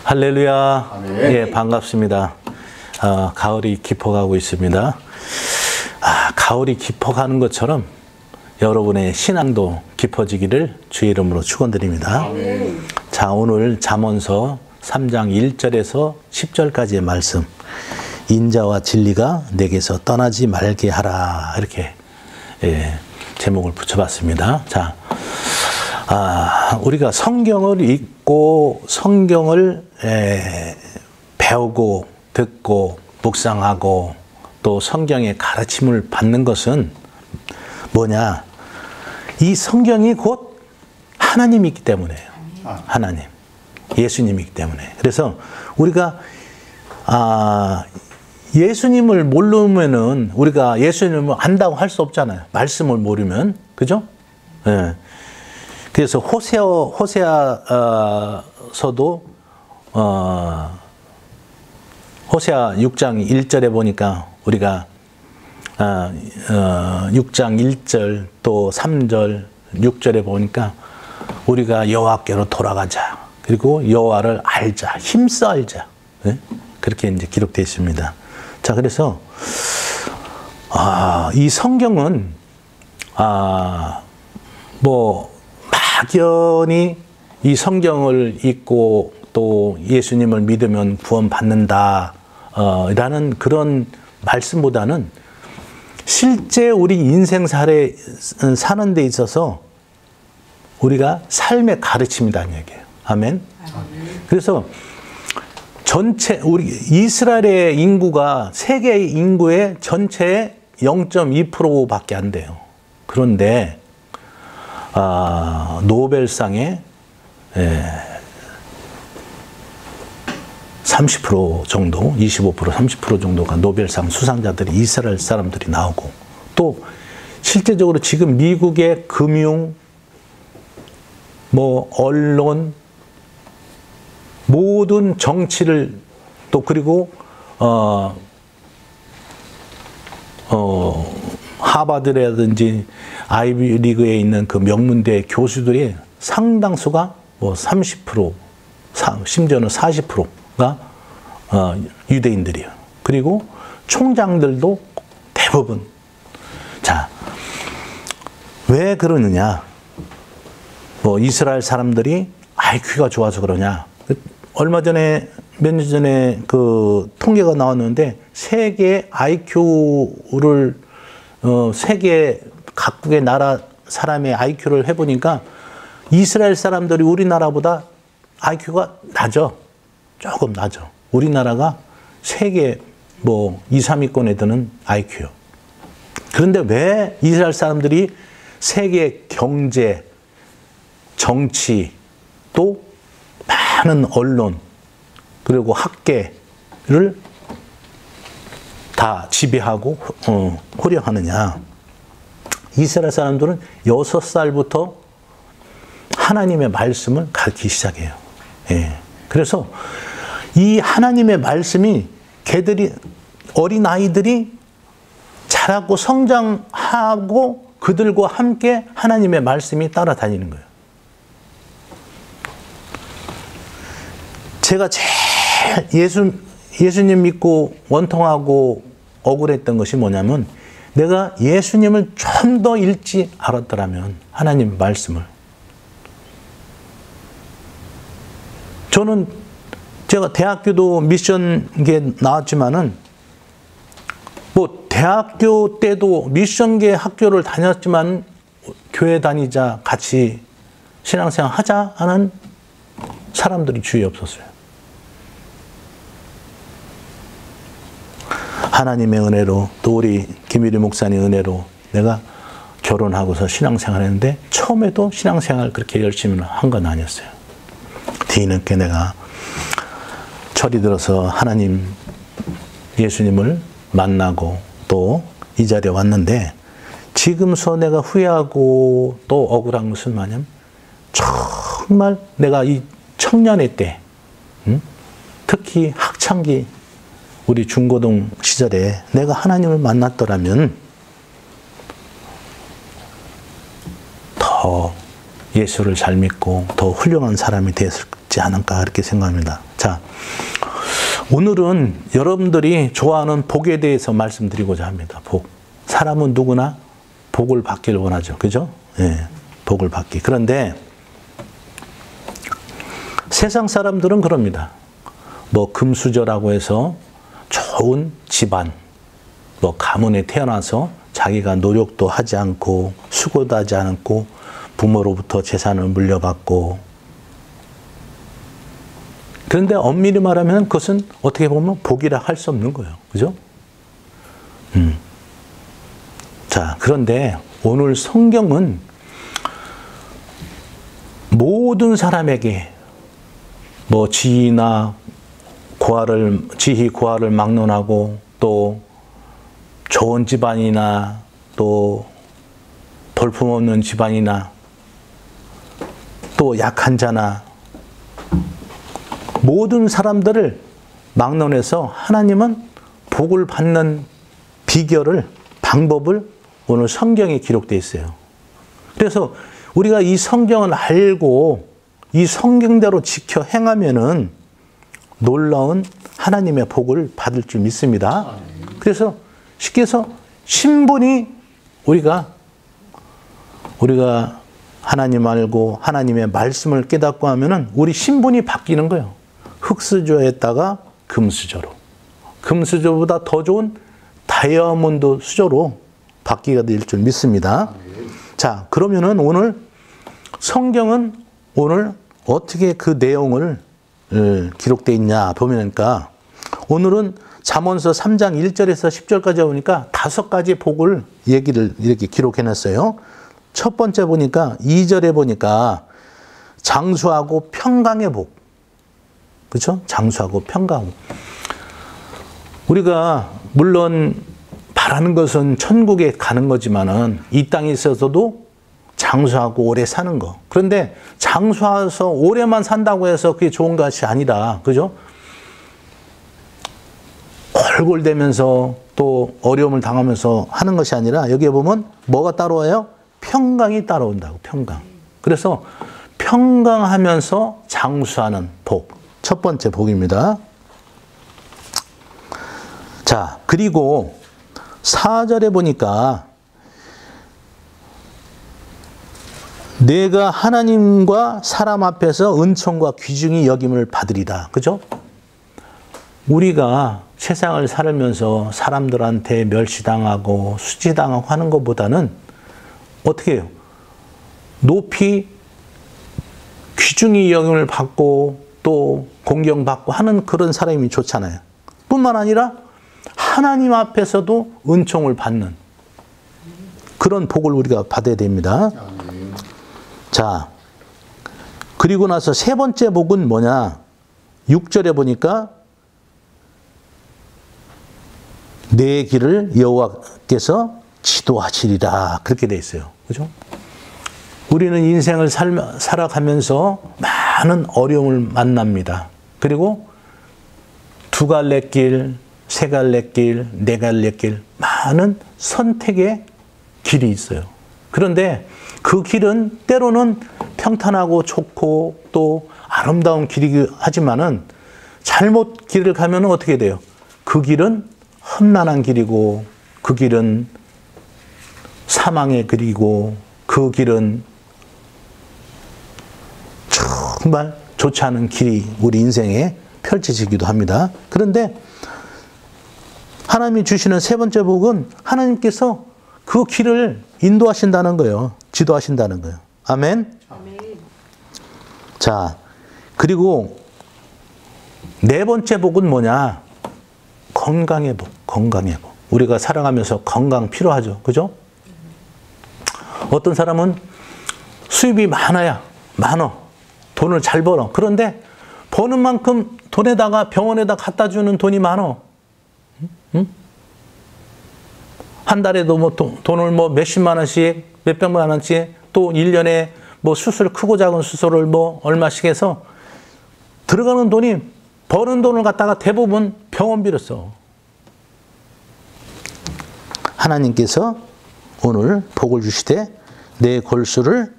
할렐루야. 아멘. 예, 반갑습니다. 가을이 깊어가고 있습니다. 가을이 깊어가는 것처럼 여러분의 신앙도 깊어지기를 주의 이름으로 축원드립니다. 아멘. 자, 오늘 잠언서 3장 1절에서 10절까지의 말씀. 인자와 진리가 내게서 떠나지 말게 하라. 이렇게 제목을 붙여봤습니다. 자, 우리가 성경을 읽고 성경을 배우고 듣고 묵상하고 또 성경의 가르침을 받는 것은 뭐냐? 이 성경이 곧 하나님이기 때문에요. 하나님, 예수님이기 때문에. 그래서 우리가 예수님을 모르면은 우리가 예수님을 안다고 할 수 없잖아요. 말씀을 모르면, 그죠? 예. 그래서 호세아서도 호세아 6장 1절에 보니까 우리가 6장 1절 또 3절 6절에 보니까 우리가 여호와께로 돌아가자. 그리고 여호와를 알자. 힘써 알자. 예? 그렇게 이제 기록되어 있습니다. 자, 그래서 이 성경은 막연히 이 성경을 읽고 또 예수님을 믿으면 구원받는다 라는 그런 말씀보다는 실제 우리 인생 사는 데 있어서 우리가 삶의 가르침이라는 얘기예요. 아멘. 그래서 우리 이스라엘의 인구가 세계 인구의 전체의 0.2%밖에 안 돼요. 그런데 노벨상에 30% 정도, 25%, 30% 정도가 노벨상 수상자들이 이스라엘 사람들이 나오고, 또 실제적으로 지금 미국의 금융, 언론, 모든 정치를 또 그리고 하버드라든지 아이비리그에 있는 그 명문대 교수들의 상당수가 30%, 심지어는 40%가 유대인들이에요. 그리고 총장들도 대부분. 자, 왜 그러느냐? 이스라엘 사람들이 IQ가 좋아서 그러냐? 얼마 전에, 몇 년 전에 그 통계가 나왔는데, 세계 IQ를, 세계 각국의 나라 사람의 IQ를 해보니까 이스라엘 사람들이 우리나라보다 IQ가 낮아. 조금 낮아. 우리나라가 세계 2, 3위권에 드는 IQ요. 그런데 왜 이스라엘 사람들이 세계 경제, 정치, 또 많은 언론, 그리고 학계를 다 지배하고 호령하느냐? 이스라엘 사람들은 6살부터 하나님의 말씀을 가르치기 시작해요. 예. 그래서 이 하나님의 말씀이 어린아이들이 자라고 성장하고 그들과 함께 하나님의 말씀이 따라다니는 거예요. 제가 제일 예수님 믿고 원통하고 억울했던 것이 뭐냐면, 내가 예수님을 좀 더 일찍 알았더라면, 하나님 말씀을. 저는 제가 대학교도 미션계 나왔지만은, 대학교 때도 미션계 학교를 다녔지만, 교회 다니자, 같이 신앙생활 하자 하는 사람들이 주위에 없었어요. 하나님의 은혜로, 또 우리 김일희 목사님 은혜로 내가 결혼하고서 신앙생활 했는데, 처음에도 신앙생활 그렇게 열심히 한 건 아니었어요. 뒤늦게 내가 철이 들어서 하나님, 예수님을 만나고 또 이 자리에 왔는데, 지금서 내가 후회하고 또 억울한 것은 뭐냐면, 정말 내가 이 청년의 때, 특히 학창기, 우리 중고등 시절에 내가 하나님을 만났더라면 더 예수를 잘 믿고 더 훌륭한 사람이 있지 않을까 그렇게 생각합니다. 자, 오늘은 여러분들이 좋아하는 복에 대해서 말씀드리고자 합니다. 복. 사람은 누구나 복을 받기를 원하죠. 그죠? 예, 복을 받기. 그런데 세상 사람들은 그럽니다. 뭐 금수저라고 해서 좋은 집안, 뭐 가문에 태어나서 자기가 노력도 하지 않고 수고도 하지 않고 부모로부터 재산을 물려받고, 그런데 엄밀히 말하면 그것은 어떻게 보면 복이라 할 수 없는 거예요. 그죠? 자, 그런데 오늘 성경은 모든 사람에게 뭐 지희나 지희 고아를 막론하고 또 좋은 집안이나 또 볼품없는 집안이나 또 약한 자나 모든 사람들을 막론해서 하나님은 복을 받는 비결을, 방법을 오늘 성경에 기록되어 있어요. 그래서 우리가 이 성경을 알고 이 성경대로 지켜 행하면은 놀라운 하나님의 복을 받을 줄 믿습니다. 그래서 쉽게 해서 신분이 우리가 하나님 알고 하나님의 말씀을 깨닫고 하면은 우리 신분이 바뀌는 거예요. 흙수저에다가 금수저로, 금수저보다 더 좋은 다이아몬드 수저로 바뀌게 될 줄 믿습니다. 자, 그러면은 오늘 성경은 오늘 어떻게 그 내용을 기록되어 있냐 보니까, 오늘은 잠언서 3장 1절에서 10절까지 보니까 5가지 복을 얘기를 이렇게 기록해놨어요. 첫 번째 보니까 2절에 보니까 장수하고 평강의 복. 그렇죠? 장수하고 평강. 우리가 물론 바라는 것은 천국에 가는 거지만은 이 땅에 있어서도 장수하고 오래 사는 거. 그런데 장수해서 오래만 산다고 해서 그게 좋은 것이 아니라, 그죠? 골골대면서 또 어려움을 당하면서 하는 것이 아니라 여기에 보면 뭐가 따라와요? 평강이 따라온다고, 평강. 그래서 평강하면서 장수하는 복. 첫 번째 복입니다. 자, 그리고 4절에 보니까 내가 하나님과 사람 앞에서 은총과 귀중히 여김을 받으리다. 그죠? 우리가 세상을 살면서 사람들한테 멸시당하고 수치당하고 하는 것보다는 어떻게 해요? 높이 귀중히 여김을 받고 또 공경받고 하는 그런 사람이 좋잖아요. 뿐만 아니라 하나님 앞에서도 은총을 받는 그런 복을 우리가 받아야 됩니다. 자, 그리고 나서 세 번째 복은 뭐냐? 6절에 보니까 내 길을 여호와께서 지도하시리라. 그렇게 돼 있어요. 그죠? 우리는 인생을 살아가면서 많은 어려움을 만납니다. 그리고 2갈래 길, 3갈래 길, 4갈래 길, 많은 선택의 길이 있어요. 그런데 그 길은 때로는 평탄하고 좋고 또 아름다운 길이긴 하지만은 잘못 길을 가면 어떻게 돼요? 그 길은 험난한 길이고, 그 길은 사망의 길이고, 그 길은 정말 좋지 않은 길이 우리 인생에 펼쳐지기도 합니다. 그런데 하나님이 주시는 세 번째 복은 하나님께서 그 길을 인도하신다는 거예요. 지도하신다는 거예요. 아멘? 아멘. 자, 그리고 네 번째 복은 뭐냐? 건강의 복, 건강의 복. 우리가 살아가면서 건강 필요하죠. 그죠? 어떤 사람은 수입이 많아야, 많어. 돈을 잘 벌어. 그런데 버는 만큼 돈에다가 병원에다 갖다 주는 돈이 많어. 응? 한 달에도 뭐 돈을 뭐 몇십만 원씩, 몇백만 원씩, 또 1년에 뭐 수술, 크고 작은 수술을 뭐 얼마씩 해서 들어가는 돈이, 버는 돈을 갖다가 대부분 병원비로 써. 하나님께서 오늘 복을 주시되 내 골수를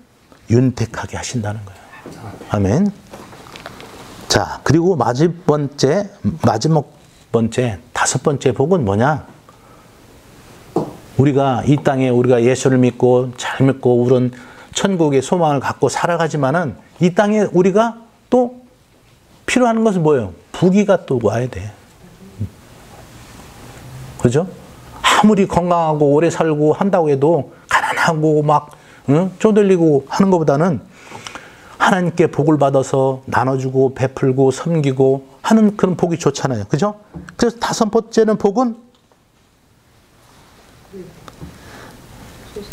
윤택하게 하신다는 거예요. 아멘. 자, 그리고 마지막 번째, 다섯 번째 복은 뭐냐? 우리가 이 땅에 우리가 예수를 믿고 잘 믿고 우런 천국의 소망을 갖고 살아가지만은 이 땅에 우리가 또 필요한 것은 뭐예요? 부귀가 또 와야 돼. 그죠? 아무리 건강하고 오래 살고 한다고 해도 가난하고 막 쪼들리고 하는 것보다는 하나님께 복을 받아서 나눠주고 베풀고 섬기고 하는 그런 복이 좋잖아요. 그죠? 그래서 다섯 번째는 복은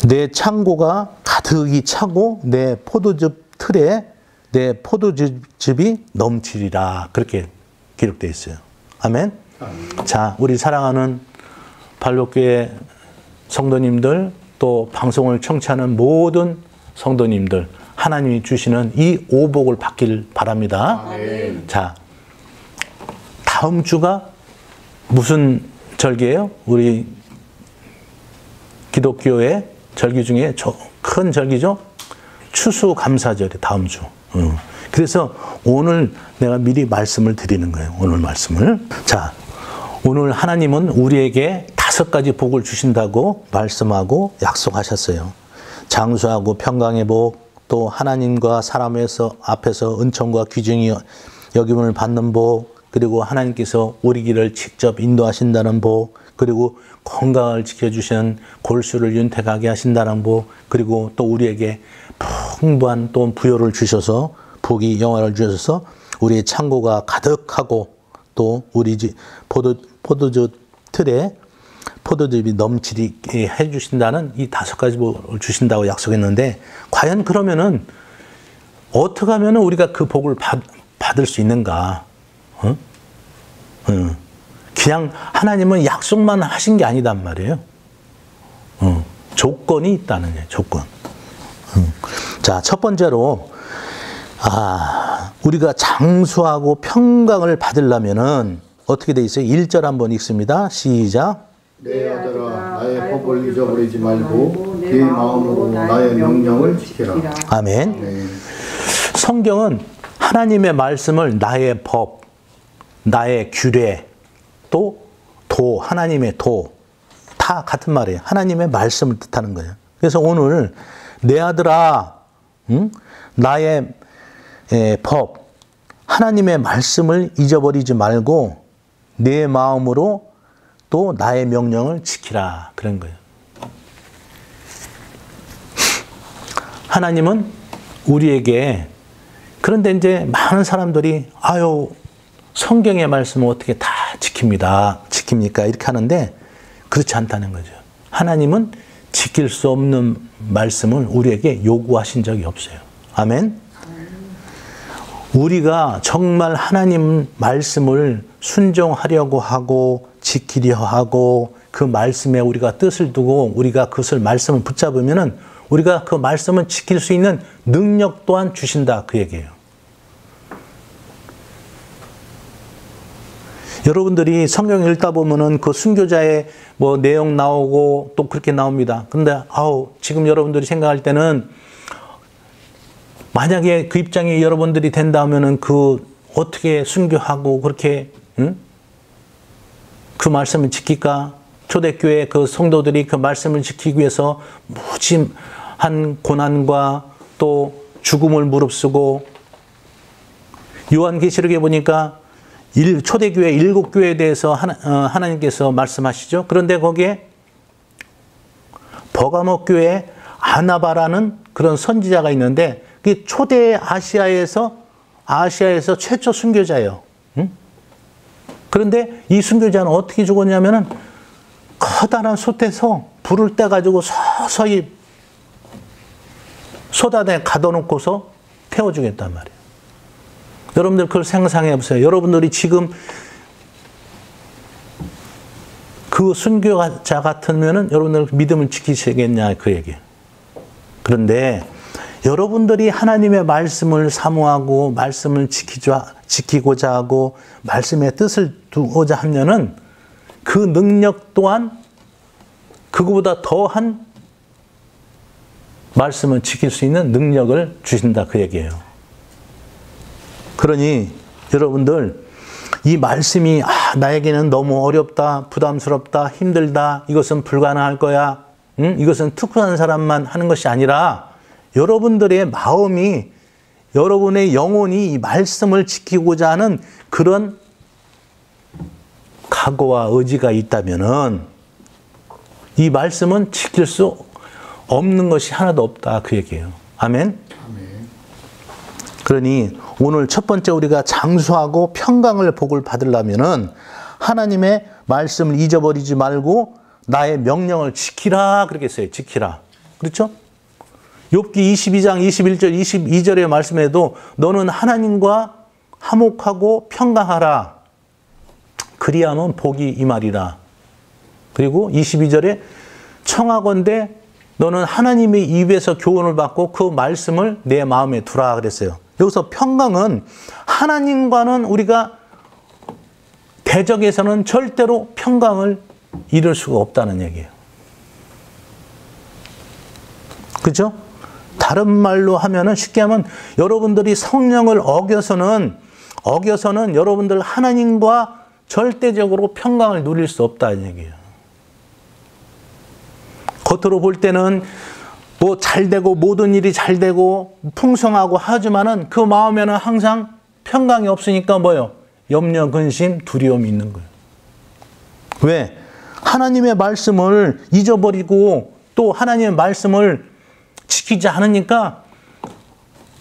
내 창고가 가득히 차고 내 포도즙 틀에 내 포도즙이 넘치리라. 그렇게 기록되어 있어요. 아멘. 자, 우리 사랑하는 발록교회 성도님들 또 방송을 청취하는 모든 성도님들 하나님이 주시는 이 오복을 받길 바랍니다. 아멘. 자, 다음 주가 무슨 절기예요? 우리 기독교의 절기 중에 큰 절기죠? 추수감사절이 다음 주. 그래서 오늘 내가 미리 말씀을 드리는 거예요. 오늘 말씀을. 자, 오늘 하나님은 우리에게 5가지 복을 주신다고 말씀하고 약속하셨어요. 장수하고 평강의 복, 또 하나님과 사람 앞에서 은총과 귀중히 여김을 받는 복, 그리고 하나님께서 우리 길을 직접 인도하신다는 복, 그리고 건강을 지켜주시는 골수를 윤택하게 하신다는 복, 그리고 또 우리에게 풍부한 또 부요를 주셔서 복이 영화를 주셔서 우리의 창고가 가득하고 또 우리 집 포도즙 틀에 포도즙이 넘치게 해주신다는 이 5가지 복을 주신다고 약속했는데 과연 그러면은 어떻게 하면 우리가 그 복을 받을 수 있는가? 그냥 하나님은 약속만 하신 게 아니단 말이에요. 조건이 있다는 거예요. 조건. 자, 첫 번째로 우리가 장수하고 평강을 받으려면은 어떻게 돼 있어요? 1절 한번 읽습니다. 시작. 내 아들아 나의 법을 잊어버리지 말고 네 마음으로 나의 명령을 지키라. 아멘. 네. 성경은 하나님의 말씀을 나의 법, 나의 규례, 또 하나님의 다 같은 말이에요. 하나님의 말씀을 뜻하는 거예요. 그래서 오늘 내 아들아, 나의 법, 하나님의 말씀을 잊어버리지 말고 내 마음으로 또 나의 명령을 지키라. 그런 거예요. 하나님은 우리에게 그런데 이제 많은 사람들이 성경의 말씀은 어떻게 다 지킵니까? 이렇게 하는데 그렇지 않다는 거죠. 하나님은 지킬 수 없는 말씀을 우리에게 요구하신 적이 없어요. 아멘? 우리가 정말 하나님 말씀을 순종하려고 하고 지키려 하고 그 말씀에 우리가 뜻을 두고 우리가 그것을 말씀을 붙잡으면은 우리가 그 말씀을 지킬 수 있는 능력 또한 주신다. 그 얘기예요. 여러분들이 성경 읽다 보면은 그 순교자의 내용 나오고 또 그렇게 나옵니다. 근데 지금 여러분들이 생각할 때는 만약에 그 입장에 여러분들이 된다면은 그 어떻게 순교하고 그렇게 그 말씀을 지킬까? 초대교회 그 성도들이 그 말씀을 지키기 위해서 무심한 고난과 또 죽음을 무릅쓰고 요한계시록에 보니까 초대교회 7교회에 대해서 하나님께서 말씀하시죠. 그런데 거기에 버가모 교회 아나바라는 그런 선지자가 있는데 그게 초대 아시아에서 최초 순교자예요. 그런데 이 순교자는 어떻게 죽었냐면은 커다란 솥에서 불을 떼가지고 서서히 솥안에 가둬놓고서 태워주겠단 말이에요. 여러분들 그걸 상상해 보세요. 여러분들이 지금 그 순교자 같으면은 여러분들 믿음을 지키시겠냐 그 얘기예요. 그런데 여러분들이 하나님의 말씀을 사모하고 말씀을 지키고자 하고 말씀의 뜻을 두고자 하면은 그 능력 또한 그거보다 더한 말씀을 지킬 수 있는 능력을 주신다 그 얘기예요. 그러니 여러분들 이 말씀이 나에게는 너무 어렵다, 부담스럽다, 힘들다, 이것은 불가능할 거야, 이것은 특수한 사람만 하는 것이 아니라 여러분들의 마음이, 여러분의 영혼이 이 말씀을 지키고자 하는 그런 각오와 의지가 있다면은 이 말씀은 지킬 수 없는 것이 하나도 없다, 그 얘기예요. 아멘? 그러니 오늘 첫 번째 우리가 장수하고 평강을 복을 받으려면은 하나님의 말씀을 잊어버리지 말고 나의 명령을 지키라 그러겠어요. 지키라. 그렇죠? 욥기 22장 21절 22절의 말씀에도 너는 하나님과 화목하고 평강하라. 그리하면 복이 임하리라. 그리고 22절에 청하건대 너는 하나님의 입에서 교훈을 받고 그 말씀을 내 마음에 두라 그랬어요. 여기서 평강은 하나님과는 우리가 대적에서는 절대로 평강을 이룰 수가 없다는 얘기예요. 그렇죠? 다른 말로 하면은 쉽게 하면 여러분들이 성령을 어겨서는 여러분들 하나님과 절대적으로 평강을 누릴 수 없다는 얘기예요. 겉으로 볼 때는 뭐 잘되고 모든 일이 잘되고 풍성하고 하지만은 그 마음에는 항상 평강이 없으니까 뭐예요? 염려, 근심, 두려움이 있는 거예요. 왜? 하나님의 말씀을 잊어버리고 또 하나님의 말씀을 지키지 않으니까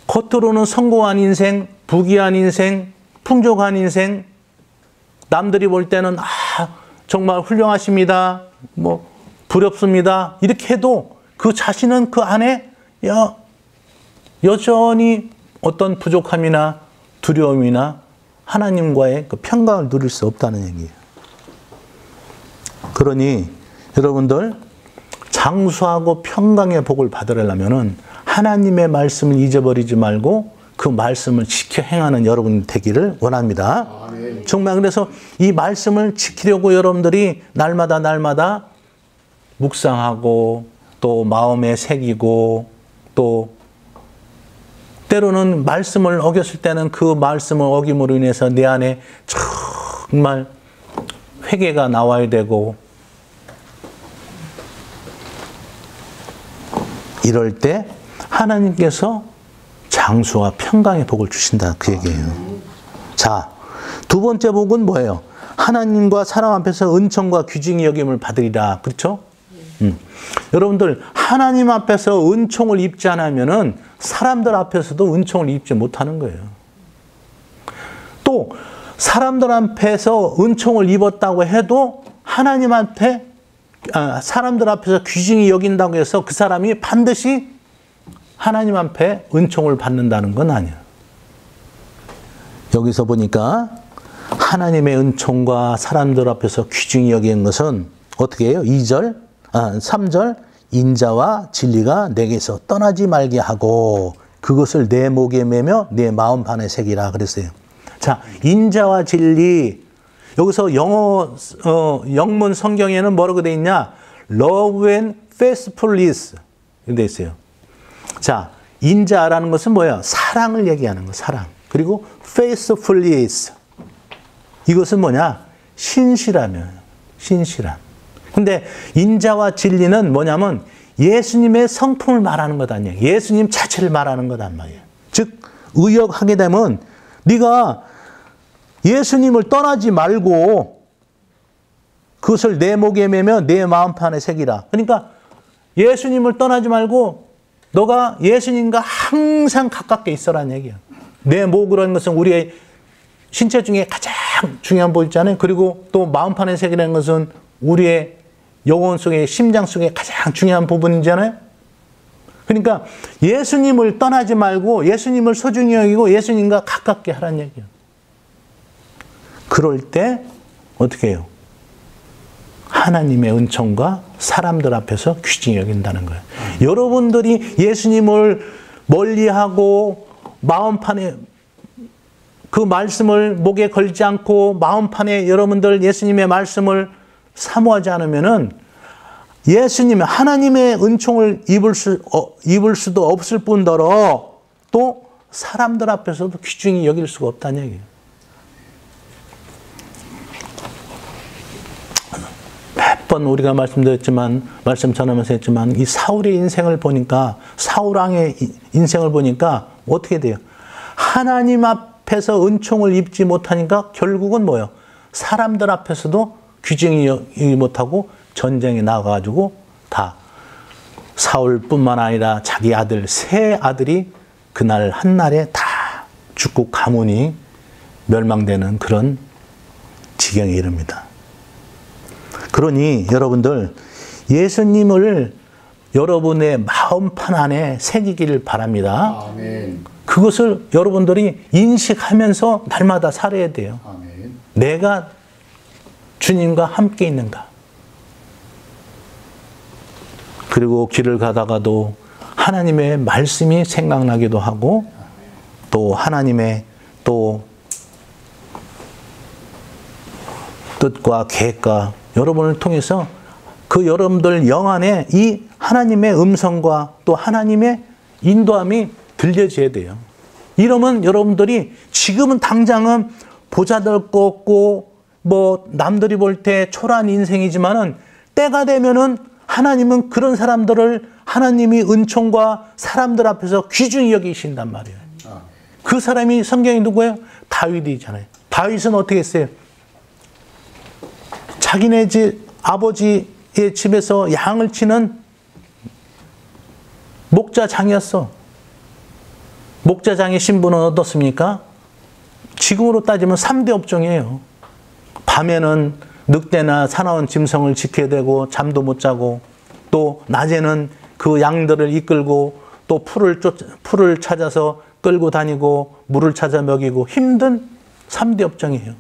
겉으로는 성공한 인생, 부귀한 인생, 풍족한 인생, 남들이 볼 때는 정말 훌륭하십니다, 뭐 부럽습니다, 이렇게 해도 그 자신은 그 안에 여전히 어떤 부족함이나 두려움이나 하나님과의 그 평강을 누릴 수 없다는 얘기예요. 그러니 여러분들 장수하고 평강의 복을 받으려면 하나님의 말씀을 잊어버리지 말고 그 말씀을 지켜 행하는 여러분 되기를 원합니다. 정말 그래서 이 말씀을 지키려고 여러분들이 날마다 묵상하고 또 마음에 새기고 또 때로는 말씀을 어겼을 때는 그 말씀을 어김으로 인해서 내 안에 정말 회개가 나와야 되고 이럴 때 하나님께서 장수와 평강의 복을 주신다 그 얘기예요. 자, 두 번째 복은 뭐예요? 하나님과 사람 앞에서 은총과 귀중히 여김을 받으리라. 그렇죠? 여러분들 하나님 앞에서 은총을 입지 않으면은 사람들 앞에서도 은총을 입지 못하는 거예요. 또 사람들 앞에서 은총을 입었다고 해도 하나님한테 사람들 앞에서 귀중히 여긴다고 해서 그 사람이 반드시 하나님 앞에 은총을 받는다는 건 아니에요. 여기서 보니까 하나님의 은총과 사람들 앞에서 귀중히 여기는 것은 어떻게 해요? 3절 인자와 진리가 내게서 떠나지 말게 하고 그것을 내 목에 매며 내 마음판에 새기라 그랬어요. 자, 인자와 진리, 여기서 영어 영문 성경에는 뭐라고 되어 있냐? Love and faithfulness 이렇게 되어 있어요. 자, 인자라는 것은 뭐야? 사랑을 얘기하는 거, 사랑. 그리고 faithfulness, 이것은 뭐냐? 신실하면, 신실함. 근데 인자와 진리는 뭐냐면 예수님의 성품을 말하는 것 아니에요. 예수님 자체를 말하는 것 아니에요. 즉 의역하게 되면 네가 예수님을 떠나지 말고 그것을 내 목에 매며 내 마음판에 새기라. 그러니까 예수님을 떠나지 말고 너가 예수님과 항상 가깝게 있어라는 얘기야. 내 목이라는 하는 것은 우리의 신체 중에 가장 중요한 부 있잖아요. 그리고 또 마음판에 새기라는 것은 우리의 영혼 속에, 심장 속에 가장 중요한 부분이잖아요. 그러니까 예수님을 떠나지 말고 예수님을 소중히 여기고 예수님과 가깝게 하라는 얘기예요. 그럴 때 어떻게 해요? 하나님의 은총과 사람들 앞에서 귀중히 여긴다는 거예요. 여러분들이 예수님을 멀리하고 마음판에 그 말씀을 목에 걸지 않고 마음판에 여러분들 예수님의 말씀을 사모하지 않으면은 예수님, 하나님의 은총을 입을 수도 없을 뿐더러 또 사람들 앞에서도 귀중히 여길 수가 없다는 얘기예요. 번 우리가 말씀 전하면서 했지만 이 사울의 인생을 보니까 사울 왕의 인생을 보니까 어떻게 돼요? 하나님 앞에서 은총을 입지 못하니까 결국은 뭐예요? 사람들 앞에서도 귀중히 못하고 전쟁에 나가가지고 다 사울뿐만 아니라 자기 아들 세 아들이 그날 한날에 다 죽고 가문이 멸망되는 그런 지경에 이릅니다. 그러니 여러분들 예수님을 여러분의 마음판 안에 새기기를 바랍니다. 아멘. 그것을 여러분들이 인식하면서 날마다 살아야 돼요. 아멘. 내가 주님과 함께 있는가. 그리고 길을 가다가도 하나님의 말씀이 생각나기도 하고 또 하나님의 또 뜻과 계획과 여러분을 통해서 그 여러분들 영 안에 이 하나님의 음성과 또 하나님의 인도함이 들려져야 돼요. 이러면 여러분들이 지금은 당장은 보잘것 없고 뭐 남들이 볼 때 초라한 인생이지만은 때가 되면은 하나님은 그런 사람들을 하나님이 은총과 사람들 앞에서 귀중히 여기신단 말이에요. 그 사람이 성경이 누구예요? 다윗이잖아요. 다윗은 어떻게 했어요? 자기네 집 아버지의 집에서 양을 치는 목자장이었어. 목자장의 신분은 어떻습니까? 지금으로 따지면 3대 업종이에요. 밤에는 늑대나 사나운 짐승을 지켜야 되고 잠도 못 자고 또 낮에는 그 양들을 이끌고 또 풀을 찾아서 끌고 다니고 물을 찾아 먹이고 힘든 3대 업종이에요.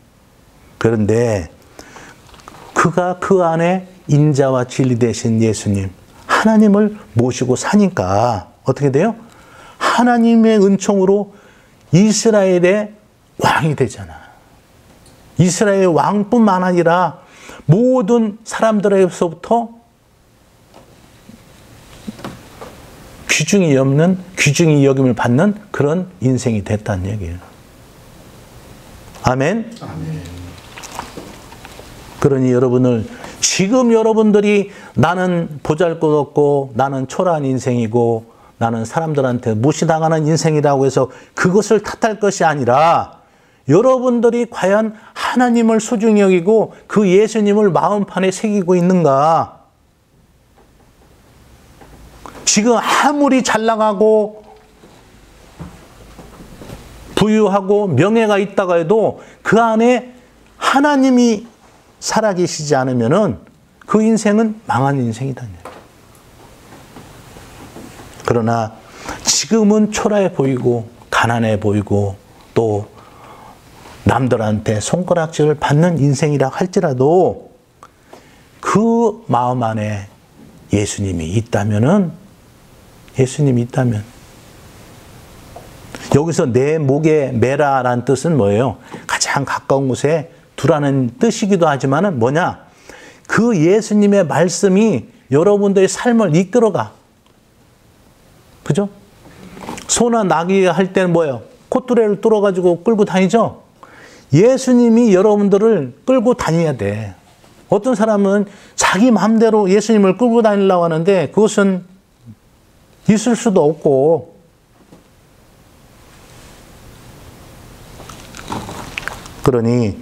그런데 그가 그 안에 인자와 진리 되신 예수님, 하나님을 모시고 사니까 어떻게 돼요? 하나님의 은총으로 이스라엘의 왕이 되잖아. 이스라엘 왕뿐만 아니라 모든 사람들에게서부터 귀중히 여김을 받는 그런 인생이 됐다는 얘기예요. 아멘? 아멘. 그러니 여러분을 지금 여러분들이 나는 보잘것없고 나는 초라한 인생이고 나는 사람들한테 무시당하는 인생이라고 해서 그것을 탓할 것이 아니라 여러분들이 과연 하나님을 소중히 여기고 그 예수님을 마음판에 새기고 있는가? 지금 아무리 잘 나가고 부유하고 명예가 있다가 해도 그 안에 하나님이 살아계시지 않으면은 그 인생은 망한 인생이다. 그러나 지금은 초라해 보이고 가난해 보이고 또 남들한테 손가락질을 받는 인생이라 할지라도 그 마음 안에 예수님이 있다면 여기서 내 목에 매라라는 뜻은 뭐예요? 가장 가까운 곳에 두라는 뜻이기도 하지만은 뭐냐? 그 예수님의 말씀이 여러분들의 삶을 이끌어가. 그죠? 소나 나귀 할 때는 뭐예요? 콧뚜레를 뚫어가지고 끌고 다니죠? 예수님이 여러분들을 끌고 다녀야 돼. 어떤 사람은 자기 마음대로 예수님을 끌고 다니려고 하는데 그것은 있을 수도 없고 그러니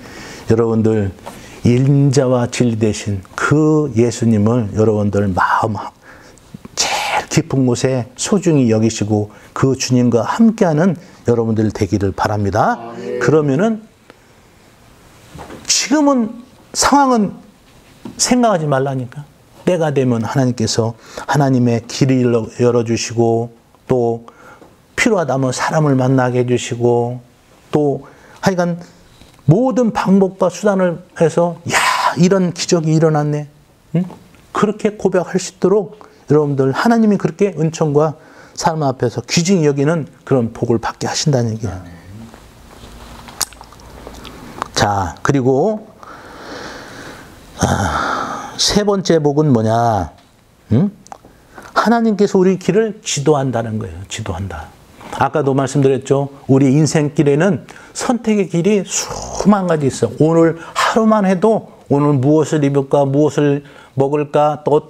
여러분들 인자와 진리 되신 그 예수님을 여러분들 마음 제일 깊은 곳에 소중히 여기시고 그 주님과 함께하는 여러분들 되기를 바랍니다. 그러면은 지금은 상황은 생각하지 말라니까. 때가 되면 하나님께서 하나님의 길을 열어주시고 또 필요하다면 사람을 만나게 해주시고 또 하여간 모든 방법과 수단을 해서 야 이런 기적이 일어났네. 응? 그렇게 고백할 수 있도록 여러분들 하나님이 그렇게 은총과 사람 앞에서 귀중히 여기는 그런 복을 받게 하신다는 얘기예요. 자, 그리고 세 번째 복은 뭐냐? 응? 하나님께서 우리 길을 지도한다는 거예요. 지도한다. 아까도 말씀드렸죠. 우리 인생길에는 선택의 길이 수만 가지 있어. 오늘 하루만 해도 오늘 무엇을 입을까, 무엇을 먹을까, 또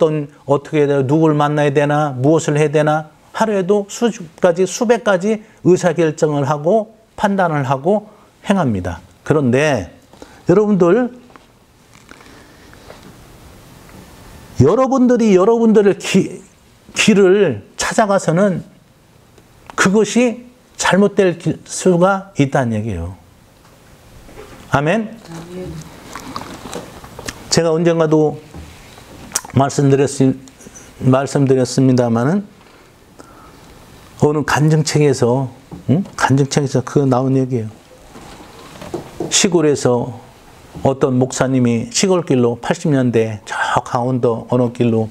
어떻게 해야 되나, 누굴 만나야 되나, 무엇을 해야 되나, 하루에도 수백 가지 의사결정을 하고 판단을 하고 행합니다. 그런데 여러분들이 여러분들의 길을 찾아가서는 그것이 잘못될 수가 있다는 얘기예요. 아멘? 제가 언젠가도 말씀드렸습니다마는 어느 간증책에서 그 나온 얘기예요. 시골에서 어떤 목사님이 시골길로 80년대 저 강원도 어느 길로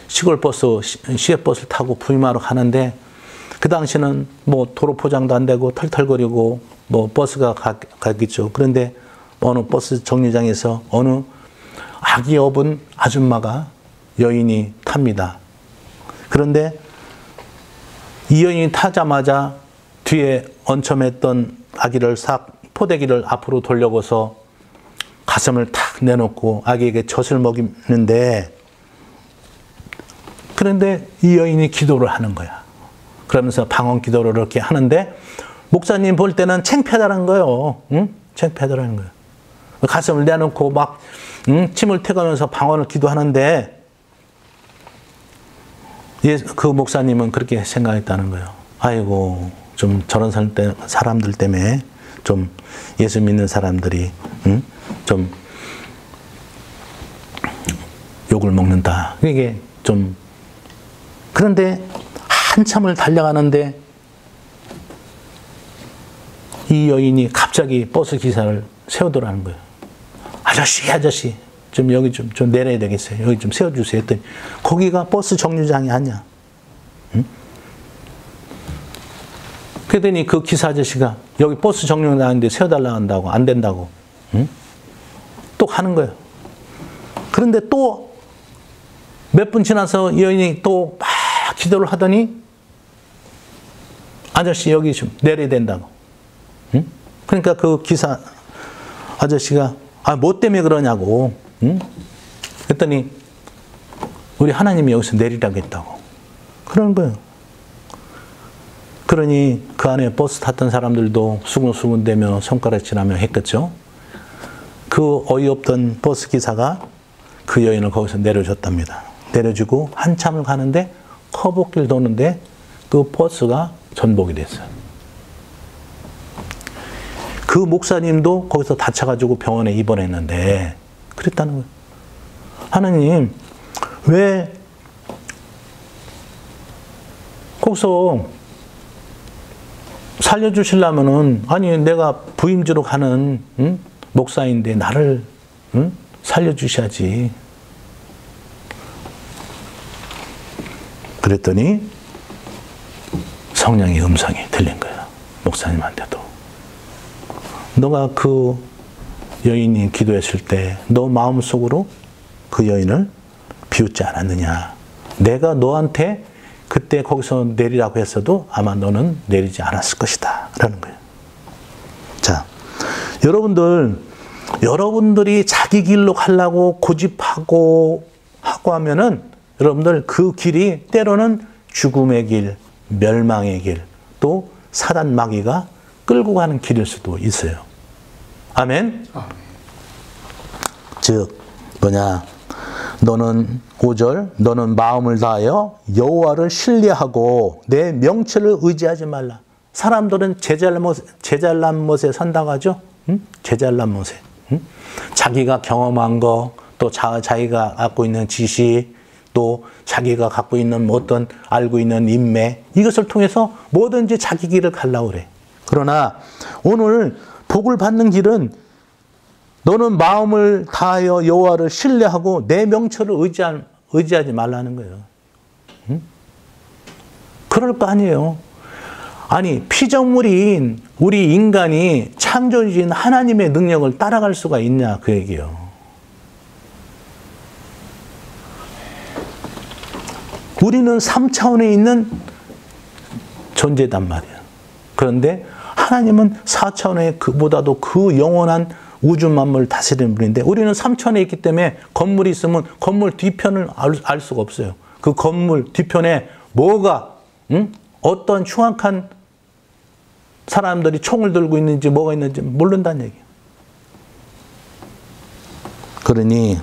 시외버스를 타고 부임하러 가는데 그 당시는 뭐 도로 포장도 안 되고 털털거리고 뭐 버스가 가겠죠. 그런데 어느 버스 정류장에서 어느 아기 업은 아줌마가 여인이 탑니다. 그런데 이 여인이 타자마자 뒤에 얹혀맸던 아기를 포대기를 앞으로 돌려고서 가슴을 탁 내놓고 아기에게 젖을 먹이는데, 그런데 이 여인이 기도를 하는 거야. 그러면서 방언 기도를 이렇게 하는데 목사님 볼 때는 창피하다는 거예요. 응? 창피하다는 거예요. 가슴을 내놓고 막 침을 태가면서 방언을 기도하는데 그 목사님은 그렇게 생각했다는 거예요. 아이고, 좀 저런 사람들 때문에 좀 예수 믿는 사람들이 좀 욕을 먹는다. 이게 좀, 그런데 한참을 달려가는데 이 여인이 갑자기 버스 기사를 세우더라는 거예요. 아저씨, 좀 여기 좀 내려야 되겠어요. 여기 좀 세워주세요. 했더니 거기가 버스 정류장이 아니야. 응? 그랬더니 그 기사 아저씨가 여기 버스 정류장인데 세워달라고 한다고, 안 된다고. 응? 또 가는 거예요. 그런데 또 몇 분 지나서 이 여인이 또 막 기도를 하더니 아저씨 여기 좀 내려야 된다고. 응? 그러니까 그 기사 아저씨가 뭐 때문에 그러냐고. 응? 그랬더니 우리 하나님이 여기서 내리라고 했다고. 그러는 거예요. 그러니 그 안에 버스 탔던 사람들도 수근수근대며 손가락질하며 했겠죠. 그 어이없던 버스 기사가 그 여인을 거기서 내려줬답니다. 내려주고 한참을 가는데 커브길 도는데 그 버스가 전복이 됐어요. 그 목사님도 거기서 다쳐가지고 병원에 입원했는데 그랬다는 거예요. 하나님, 왜 거기서 살려주시려면은, 아니 내가 부임주로 가는 목사인데 나를 살려주셔야지. 그랬더니 성령의 음성이 들린 거예요. 목사님한테도. 너가 그 여인이 기도했을 때 너 마음속으로 그 여인을 비웃지 않았느냐. 내가 너한테 그때 거기서 내리라고 했어도 아마 너는 내리지 않았을 것이다. 라는 거예요. 자, 여러분들이 자기 길로 가려고 고집하고 하면은 여러분들 그 길이 때로는 죽음의 길, 멸망의 길, 또 사단 마귀가 끌고 가는 길일 수도 있어요. 아멘? 즉 너는 5절, 너는 마음을 다하여 여호와를 신뢰하고 내 명철을 의지하지 말라. 사람들은 제잘난 못에 산다고 하죠. 제잘난 못에. 자기가 경험한 거, 또 자기가 갖고 있는 지식, 또 자기가 갖고 있는 어떤 알고 있는 인맥, 이것을 통해서 뭐든지 자기 길을 가려고 그래. 그러나 오늘 복을 받는 길은 너는 마음을 다하여 여호와를 신뢰하고 내 명철을 의지하지 말라는 거예요. 그럴 거 아니에요. 아니, 피조물인 우리 인간이 창조주인 하나님의 능력을 따라갈 수가 있냐, 그 얘기예요. 우리는 3차원에 있는 존재단 말이에요. 그런데 하나님은 4차원의 그보다도 그 영원한 우주 만물을 다스리는 분인데 우리는 삼천에 있기 때문에 건물이 있으면 건물 뒤편을 알 수가 없어요. 그 건물 뒤편에 뭐가 어떤 흉악한 사람들이 총을 들고 있는지 뭐가 있는지 모른다는 얘기예요. 그러니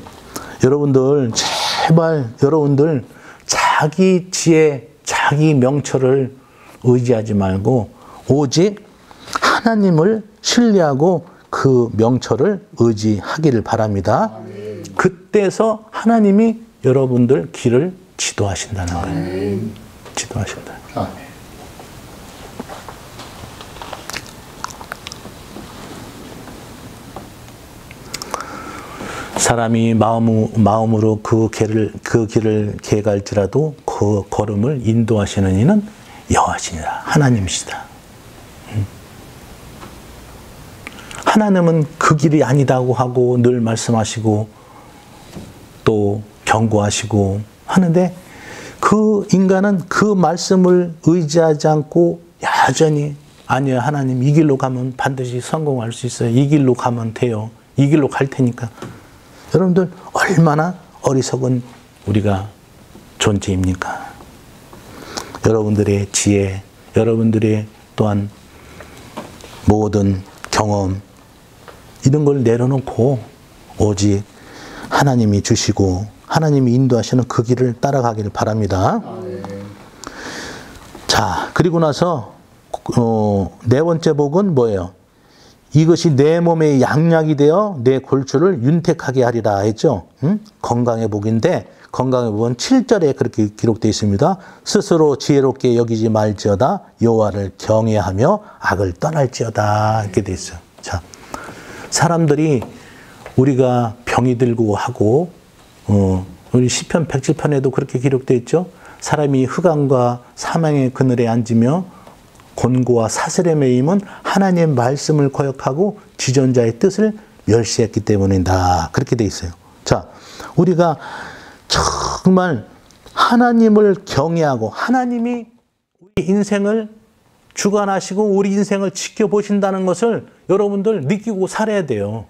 여러분들 제발 여러분들 자기 지혜, 자기 명철을 의지하지 말고 오직 하나님을 신뢰하고 그 명철을 의지하기를 바랍니다. 그때서 하나님이 여러분들 길을 지도하신다는 거예요. 지도하신다. 사람이 마음으로 그 길을 개갈지라도 그 걸음을 인도하시는 이는 여호와시니라. 하나님이시다. 하나님은 그 길이 아니다고 하고 늘 말씀하시고 또 경고하시고 하는데 그 인간은 그 말씀을 의지하지 않고 여전히 아니요 하나님 이 길로 가면 반드시 성공할 수 있어요. 이 길로 가면 돼요. 이 길로 갈 테니까. 여러분들 얼마나 어리석은 우리가 존재입니까? 여러분들의 지혜, 여러분들의 또한 모든 경험 이런 걸 내려놓고 오직 하나님이 주시고 하나님이 인도하시는 그 길을 따라가기를 바랍니다. 자, 그리고 나서 네 번째 복은 뭐예요? 이것이 내 몸의 양약이 되어 내 골수를 윤택하게 하리라 했죠. 건강의 복인데 건강의 복은 7절에 그렇게 기록되어 있습니다. 스스로 지혜롭게 여기지 말지어다 여호와를 경외하며 악을 떠날지어다 이렇게 되어 있어요. 자, 사람들이 우리가 병이 들고 하고 우리 시편 107편에도 그렇게 기록되어 있죠. 사람이 흑암과 사망의 그늘에 앉으며 곤고와 사슬에 매임은 하나님의 말씀을 거역하고 지존자의 뜻을 멸시했기 때문이다. 그렇게 돼 있어요. 자, 우리가 정말 하나님을 경외하고 하나님이 우리 인생을 주관하시고 우리 인생을 지켜보신다는 것을 여러분들 느끼고 살아야 돼요.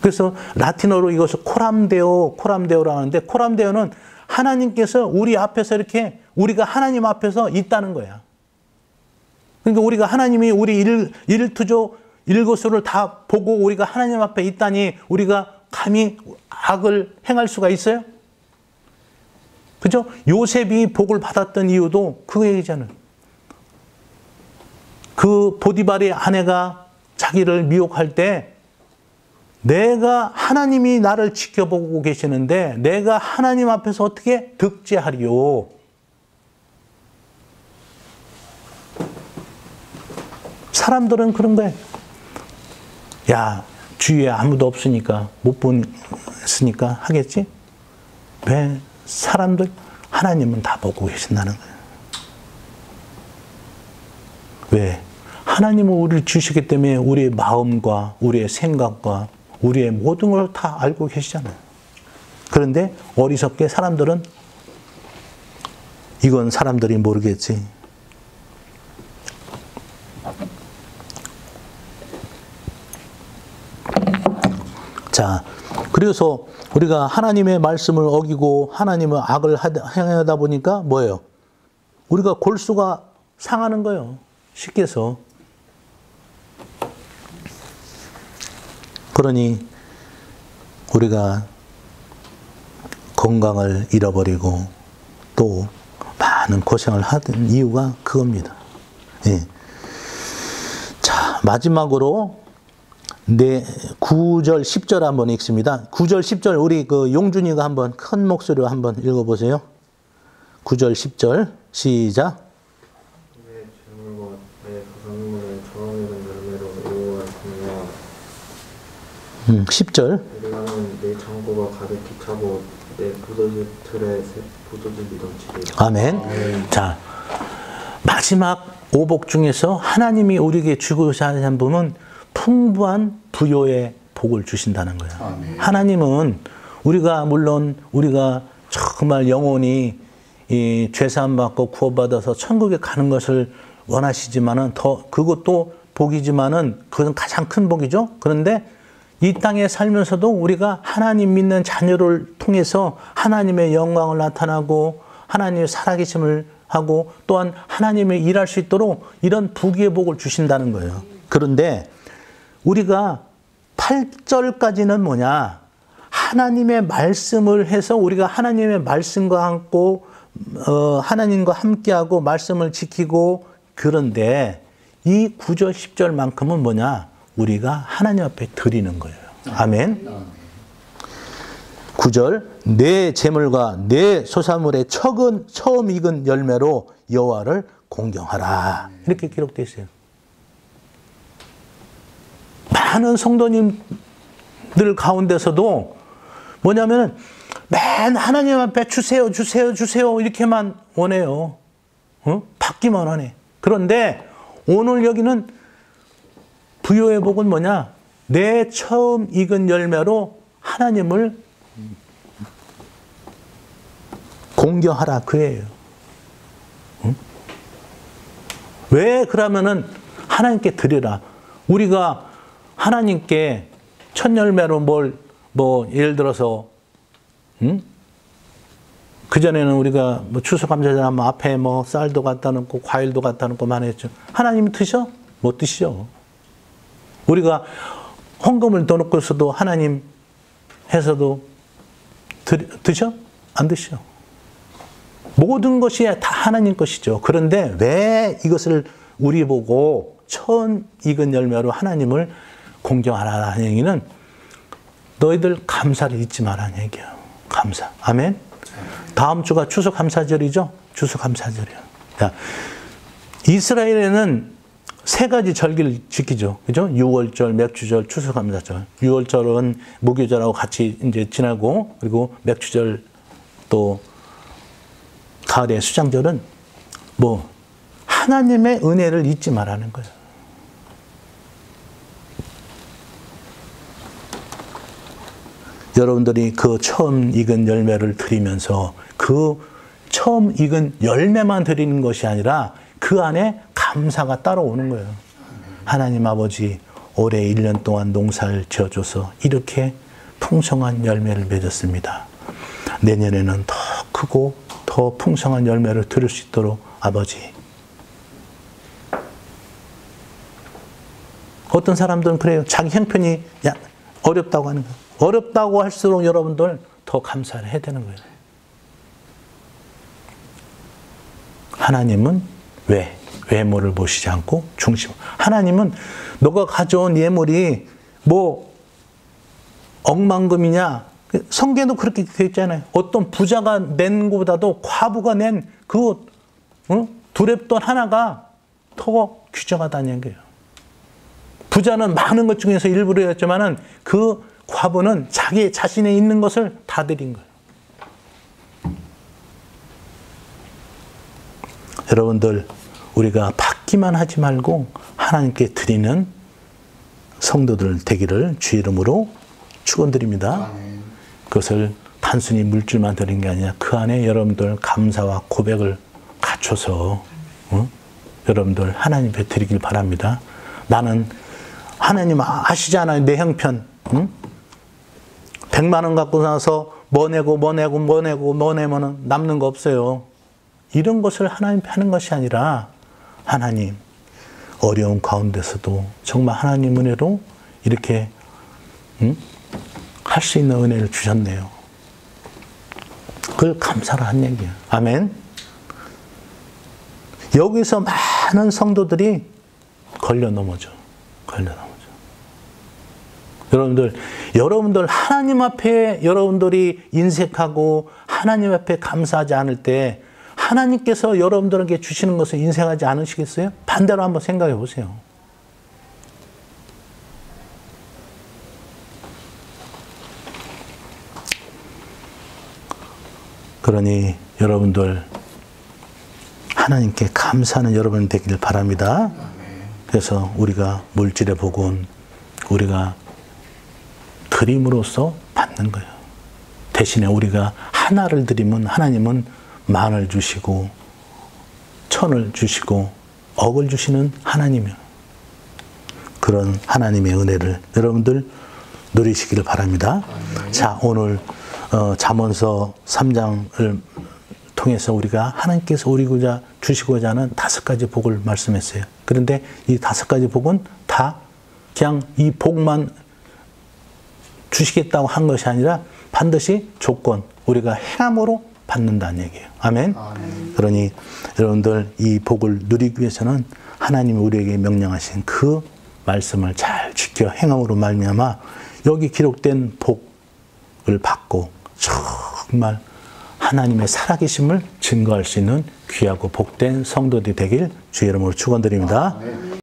그래서 라틴어로 이것을 코람데오라고 하는데 코람데오는 하나님께서 우리 앞에서 이렇게 우리가 하나님 앞에서 있다는 거야. 그러니까 우리가 하나님이 우리 일투조 일거수를 다 보고 우리가 하나님 앞에 있다니 우리가 감히 악을 행할 수가 있어요? 그죠? 요셉이 복을 받았던 이유도 그 얘기잖아요. 그 보디발의 아내가 자기를 미혹할 때 내가 하나님이 나를 지켜보고 계시는데 내가 하나님 앞에서 어떻게 득제하리요? 사람들은 그런 거예요. 야, 주위에 아무도 없으니까 못 보니까 하겠지? 왜? 사람들 하나님은 다 보고 계신다는 거예요. 왜? 하나님은 우리를 주시기 때문에 우리의 마음과 우리의 생각과 우리의 모든 걸 다 알고 계시잖아요. 그런데 어리석게 사람들은 이건 사람들이 모르겠지. 자, 그래서 우리가 하나님의 말씀을 어기고 하나님의 악을 행하다 보니까 뭐예요? 우리가 골수가 상하는 거예요. 쉽게 해서. 그러니 우리가 건강을 잃어버리고 또 많은 고생을 하던 이유가 그겁니다. 예. 자, 마지막으로 9절, 10절 한번 읽습니다. 9절, 10절 우리 그 용준이가 한번 큰 목소리로 한번 읽어보세요. 9절, 10절 시작. 내 재물과 내 가성문에 저항이던 열매로 여호와시며 10절 우리가는 내 창고가 가득히 차고 내 포도주 틀에 포도즙이 넘치리라. 아멘. 자, 마지막 오복 중에서 하나님이 우리에게 주고자 하는 분은 풍부한 부요의 복을 주신다는 거예요. 아멘. 하나님은 우리가 물론 우리가 정말 영원히 이 죄사함 받고 구원받아서 천국에 가는 것을 원하시지만은 더 그것도 복이지만은 그건 가장 큰 복이죠. 그런데 이 땅에 살면서도 우리가 하나님 믿는 자녀를 통해서 하나님의 영광을 나타나고 하나님의 살아계심을 하고 또한 하나님의 일할 수 있도록 이런 부귀의 복을 주신다는 거예요. 그런데 우리가 8절까지는 뭐냐? 하나님의 말씀을 해서 우리가 하나님의 말씀과 함께 하나님과 함께하고 말씀을 지키고 그런데 이 9절 10절만큼은 뭐냐? 우리가 하나님 앞에 드리는 거예요. 아멘. 9절 내 재물과 내 소산물의 처음 익은 열매로 여호와를 공경하라. 이렇게 기록되어 있어요. 많은 성도님들 가운데서도 뭐냐면은 맨 하나님 앞에 주세요, 주세요, 주세요 이렇게만 원해요. 받기만 하네. 그런데 오늘 여기는 부요의 복은 뭐냐? 내 처음 익은 열매로 하나님을 공경하라 그예요. 왜 그러면은 하나님께 드리라. 우리가 하나님께 첫 열매로 뭐 예를 들어서 그전에는 우리가 뭐 추수감사절 하면 앞에 뭐 쌀도 갖다 놓고 과일도 갖다 놓고 많이 했죠. 하나님이 드셔? 못 드시죠. 우리가 헌금을 더 놓고서도 하나님 해서도 드셔? 안 드시죠. 모든 것이 다 하나님 것이죠. 그런데 왜 이것을 우리 보고 처음 익은 열매로 하나님을 공경하라는 얘기는 너희들 감사를 잊지 말라는 얘기예요. 감사. 아멘. 다음 주가 추수감사절이죠. 추수감사절이요. 자, 이스라엘에는 세 가지 절기를 지키죠. 그죠? 유월절, 맥주절, 추수감사절. 유월절은 무교절하고 같이 이제 지나고, 그리고 맥주절 또 가을의 수장절은 뭐 하나님의 은혜를 잊지 말라는 거예요. 여러분들이 그 처음 익은 열매를 드리면서 그 처음 익은 열매만 드리는 것이 아니라 그 안에 감사가 따라오는 거예요. 하나님 아버지 올해 1년 동안 농사를 지어줘서 이렇게 풍성한 열매를 맺었습니다. 내년에는 더 크고 더 풍성한 열매를 드릴 수 있도록 아버지. 어떤 사람들은 그래요. 자기 형편이 어렵다고 하는 거예요. 어렵다고 할수록 여러분들 더 감사를 해야 되는 거예요. 하나님은 외모를 보시지 않고 중심. 하나님은 너가 가져온 예물이 뭐 억만금이냐. 성경에도 그렇게 되어 있잖아요. 어떤 부자가 낸 것보다도 과부가 낸 그 두렙돈 하나가 더 귀중하다는 얘기예요. 부자는 많은 것 중에서 일부를 했지만은 그 과부는 자기 자신에 있는 것을 다 드린 거예요. 여러분들 우리가 받기만 하지 말고 하나님께 드리는 성도들 되기를 주 이름으로 축원드립니다. 그것을 단순히 물질만 드린 게 아니라 그 안에 여러분들 감사와 고백을 갖춰서 여러분들 하나님께 드리길 바랍니다. 나는 하나님 아시잖아요. 내 형편 100만 원 갖고 나서 뭐 내면은 남는 거 없어요. 이런 것을 하나님께 하는 것이 아니라 하나님 어려운 가운데서도 정말 하나님 은혜로 이렇게 할 수 있는 은혜를 주셨네요. 그걸 감사를 한 얘기예요. 아멘. 여기서 많은 성도들이 걸려 넘어져. 여러분들 하나님 앞에 여러분들이 인색하고 하나님 앞에 감사하지 않을 때 하나님께서 여러분들에게 주시는 것을 인색하지 않으시겠어요? 반대로 한번 생각해 보세요. 그러니 여러분들 하나님께 감사하는 여러분 되기를 바랍니다. 그래서 우리가 물질의 복은 우리가 드림으로써 받는 거예요. 대신에 우리가 하나를 드리면 하나님은 만을 주시고 천을 주시고 억을 주시는 하나님이에요. 그런 하나님의 은혜를 여러분들 누리시기를 바랍니다. 자, 오늘 잠언서 3장을 통해서 우리가 하나님께서 우리고자 주시고자 하는 5가지 복을 말씀했어요. 그런데 이 5가지 복은 다 그냥 이 복만 주시겠다고 한 것이 아니라 반드시 조건, 우리가 행함으로 받는다는 얘기예요. 아멘. 그러니 여러분들 이 복을 누리기 위해서는 하나님이 우리에게 명령하신 그 말씀을 잘 지켜 행함으로 말미암아 여기 기록된 복을 받고 정말 하나님의 살아계심을 증거할 수 있는 귀하고 복된 성도들이 되길 주의 이름으로 축원드립니다.